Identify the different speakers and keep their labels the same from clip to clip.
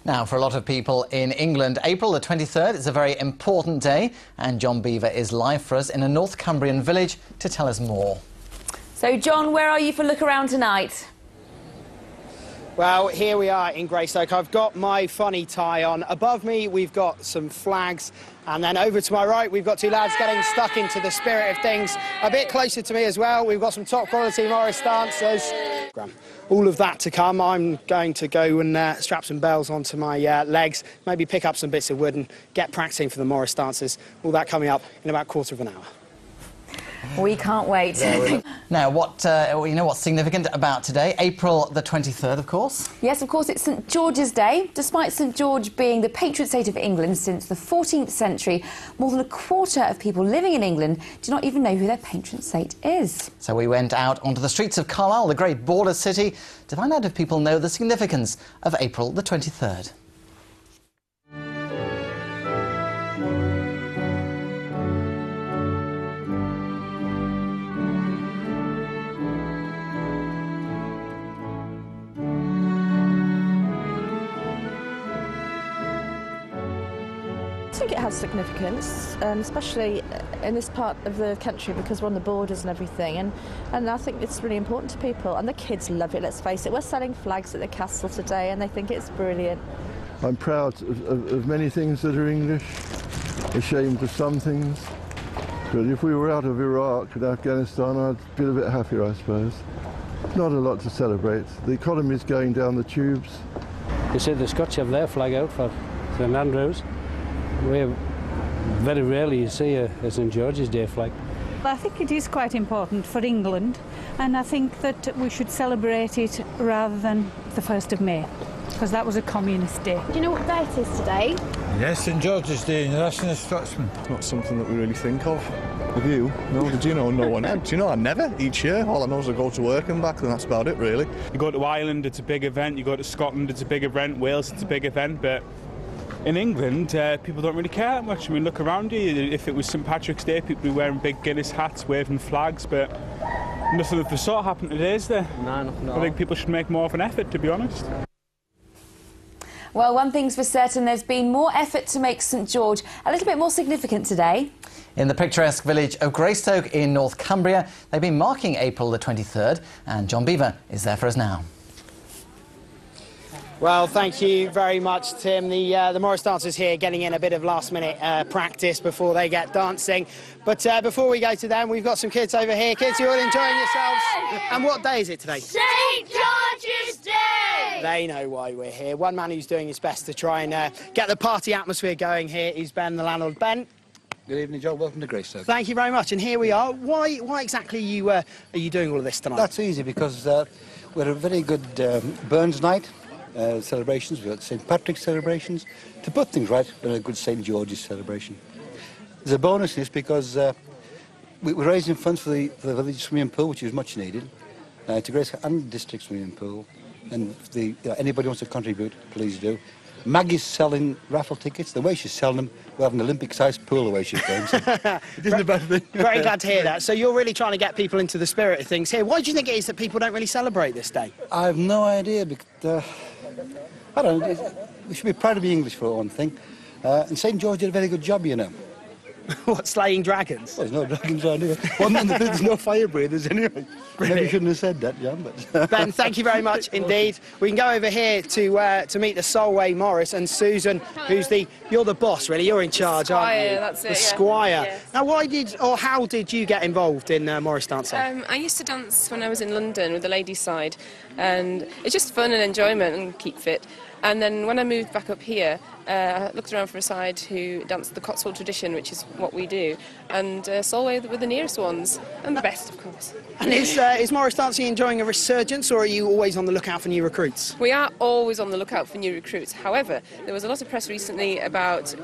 Speaker 1: Now, for a lot of people in England, April the 23rd is a very important day, and John Beaver is live for us in a North Cumbrian village to tell us more.
Speaker 2: So, John, where are you for Look Around tonight?
Speaker 3: Well, here we are in Greystoke. I've got my funny tie on. Above me, we've got some flags. And then over to my right, we've got two lads getting stuck into the spirit of things. A bit closer to me as well, we've got some top quality Morris dancers. All of that to come. I'm going to go and strap some bells onto my legs, maybe pick up some bits of wood and get practicing for the Morris dancers. All that coming up in about a quarter of an hour.
Speaker 2: We can't wait.
Speaker 1: Now, you know what's significant about today? April the 23rd, of course.
Speaker 2: Yes, of course, it's St George's Day. Despite St George being the patron saint of England since the 14th century, more than a quarter of people living in England do not even know who their patron saint is.
Speaker 1: So we went out onto the streets of Carlisle, the great border city, to find out if people know the significance of April the 23rd.
Speaker 4: I think it has significance, especially in this part of the country because we're on the borders and everything, and I think it's really important to people, and the kids love it, let's face it. We're selling flags at the castle today and they think it's brilliant.
Speaker 5: I'm proud of many things that are English, ashamed of some things, but if we were out of Iraq and Afghanistan I'd be a bit happier, I suppose. Not a lot to celebrate. The economy's going down the tubes.
Speaker 6: You see the Scotch have their flag out for St Andrews. We very rarely see a St George's Day flag.
Speaker 7: I think it is quite important for England, and I think that we should celebrate it rather than the 1st of May, because that was a communist day.
Speaker 8: Do you know what day it is today?
Speaker 9: Yes, St George's Day, National Scotsman.
Speaker 10: Not something that we really think of. Have you? No, did you know? No one. Do you know? I never. Each year, all I know is I go to work and back, and that's about it, really.
Speaker 11: You go to Ireland, it's a big event. You go to Scotland, it's a big event. Wales, it's a big event, but in England, people don't really care that much. I mean, look around you. If it was St Patrick's Day, people would be wearing big Guinness hats, waving flags, but nothing of the sort happened today, is there?
Speaker 6: No, nothing at all.
Speaker 11: I think people should make more of an effort, to be honest.
Speaker 2: Well, one thing's for certain, there's been more effort to make St George a little bit more significant today.
Speaker 1: In the picturesque village of Greystoke in North Cumbria, they've been marking April the 23rd, and John Beaver is there for us now.
Speaker 3: Well, thank you very much, Tim. The Morris dancers here getting in a bit of last-minute practice before they get dancing. But before we go to them, we've got some kids over here. Kids, you all enjoying yourselves? And what day is it today?
Speaker 8: St George's Day!
Speaker 3: They know why we're here. One man who's doing his best to try and get the party atmosphere going here is Ben, the landlord. Ben?
Speaker 12: Good evening, Joe. Welcome to Greystoke.
Speaker 3: Thank you very much. And here we are. Why exactly are you doing all of this tonight?
Speaker 12: That's easy because we're a very good Burns night. Celebrations, we've got St Patrick's celebrations. To put things right, we're a good St George's celebration. There's a bonus in this because we're raising funds for the village swimming pool, which is much needed, to Greystoke and district swimming pool. And if anybody wants to contribute, please do. Maggie's selling raffle tickets. The way she's selling them, we have an Olympic-sized pool the way she's going. So it isn't a bad thing.
Speaker 3: Very glad to hear that. So you're really trying to get people into the spirit of things here. Why do you think it is that people don't really celebrate this day?
Speaker 12: I have no idea. Because, I don't know. We should be proud to be English for one thing. And St George did a very good job, you know.
Speaker 3: What, slaying dragons?
Speaker 12: Well, there's no dragons around here. Well, there's no fire breathers anyway. Maybe you shouldn't have said that, John. But
Speaker 3: Ben, thank you very much indeed. We can go over here to meet the Solway Morris and Susan, you're the boss, really. You're in charge, aren't you?
Speaker 13: That's it,
Speaker 3: the squire.
Speaker 13: Yes.
Speaker 3: Now, how did you get involved in Morris dancing?
Speaker 13: I used to dance when I was in London with the ladies' side, and it's just fun and enjoyment and keep fit. And then when I moved back up here, I looked around for a side who danced the Cotswold tradition, which is what we do, and Solway were the nearest ones, and the best, of course.
Speaker 3: And is Morris dancing enjoying a resurgence, or are you always on the lookout for new recruits?
Speaker 13: We are always on the lookout for new recruits. However, there was a lot of press recently about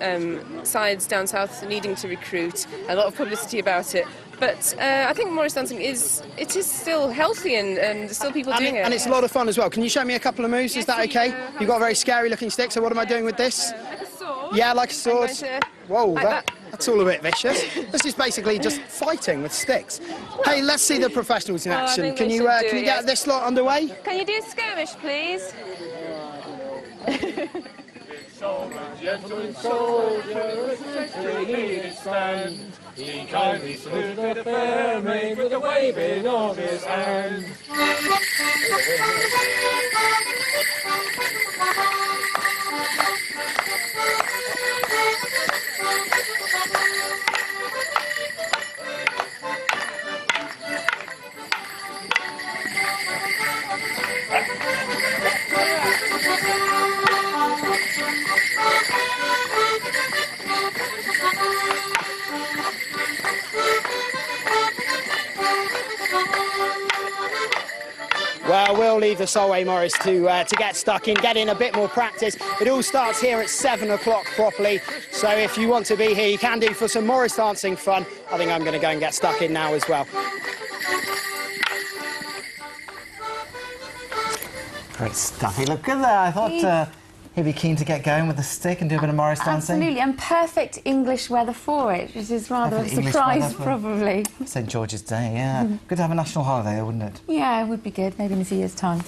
Speaker 13: sides down south needing to recruit, a lot of publicity about it. But I think Morris dancing is still healthy and there's still people doing it.
Speaker 3: And it's a lot of fun as well. Can you show me a couple of moves? Is that okay? You've got a very scary looking stick, so what am I doing with this?
Speaker 13: Like a sword.
Speaker 3: Yeah, like a sword. Whoa,
Speaker 13: like
Speaker 3: that's all a bit vicious. This is basically just fighting with sticks. Hey, let's see the professionals in action. Can you get this lot underway?
Speaker 13: Can you do skirmish, please?
Speaker 14: soul, a gentleman soldier, taking his stand. He kindly saluted the fair maid with a waving of his hand.
Speaker 3: Well, we'll leave the Solway Morris to get stuck in, get in a bit more practice. It all starts here at 7 o'clock properly, so if you want to be here, you can do for some Morris dancing fun. I think I'm going to go and get stuck in now as well.
Speaker 1: Great stuff. He looked good there. I thought he'd be keen to get going with the stick and do a bit of Morris dancing.
Speaker 2: Absolutely, and perfect English weather for it, which is rather a surprise, probably.
Speaker 1: St George's Day, yeah. Good to have a national holiday, wouldn't it?
Speaker 2: Yeah, it would be good, maybe in a few years' time.